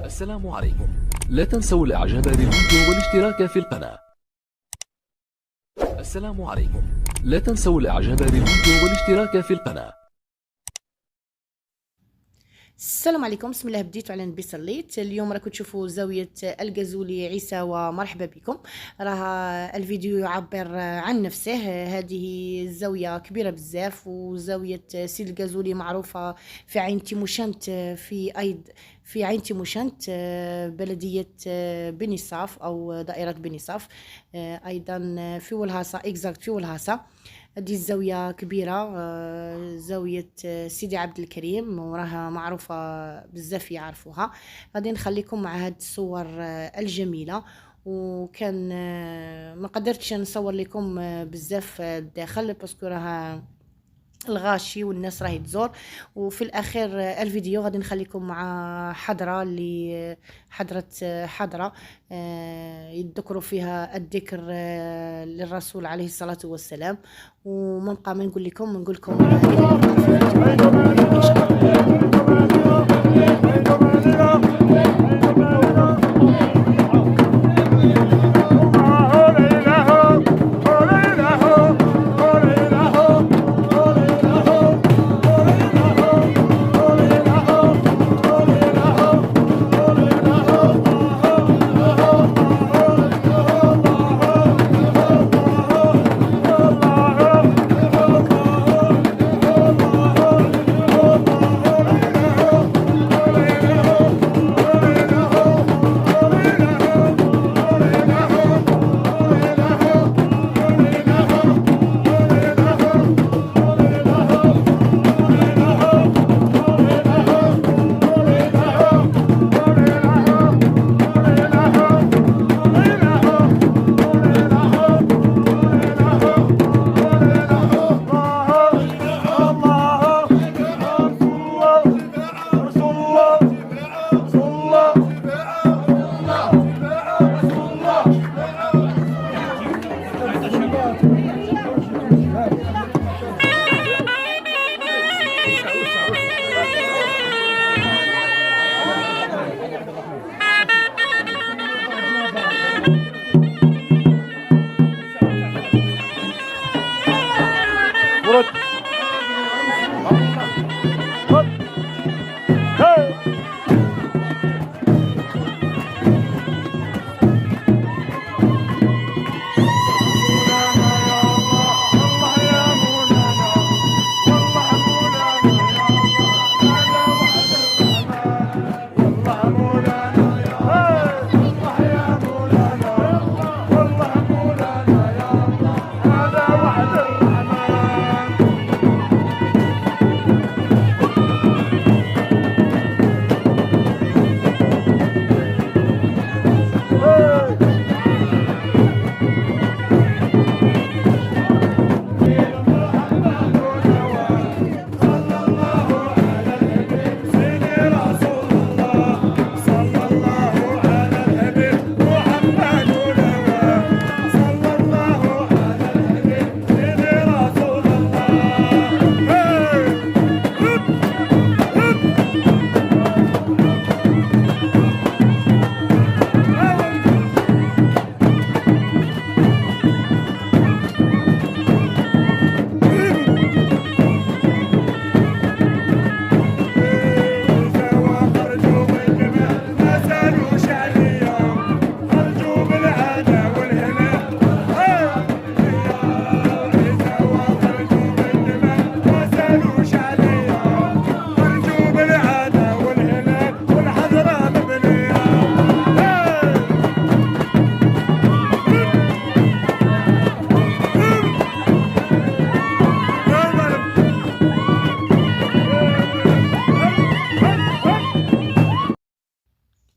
السلام عليكم. لا تنسوا الاعجاب بالفيديو والاشتراك في القناة. السلام عليكم. لا تنسوا الاعجاب بالفيديو والاشتراك في القناة. السلام عليكم. بسم الله بديت على نبي صليت. اليوم راكم تشوفوا زاويه الغزولي عيسى ومرحبا بكم. راه الفيديو يعبر عن نفسه. هذه الزاويه كبيره بزاف، وزاويه سيد الغزولي معروفه في عين تيموشنت، في عين تيموشنت، بلديه بني صاف او دائره بني صاف، ايضا في ولهاصه، اكزاكت في ولهاصه. هذه الزاوية كبيرة، زاوية سيدي عبد الكريم، وراها معروفة بزاف يعرفوها. غادي نخليكم مع هاد الصور الجميلة. وكان ما قدرتش نصور لكم بزاف الداخل باسكو راها الغاشي والناس راهي تزور. وفي الاخير الفيديو غادي نخليكم مع حضره اللي حضره يذكروا فيها الذكر للرسول عليه الصلاه والسلام. وما نبقى ما نقول لكم إلى اللقاء في فيديو قادم ان شاء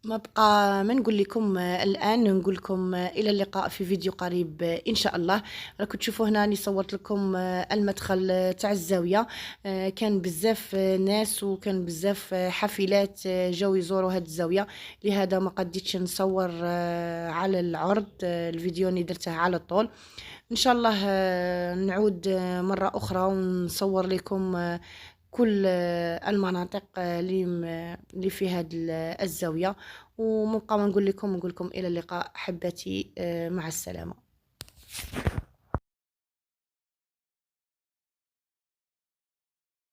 ما بقى ما نقول لكم الان، نقول لكم الى اللقاء في فيديو قريب ان شاء الله. راكم تشوفوا هنا راني صورت لكم المدخل تاع الزاويه. كان بزاف ناس وكان بزاف حافلات جاو يزوروا هذه الزاويه، لهذا ما قديتش نصور على العرض. الفيديو اللي درته على الطول. ان شاء الله نعود مره اخرى ونصور لكم كل المناطق اللي في هذه الزاوية. ومبقى ما نقول لكم الى اللقاء احبتي، مع السلامة.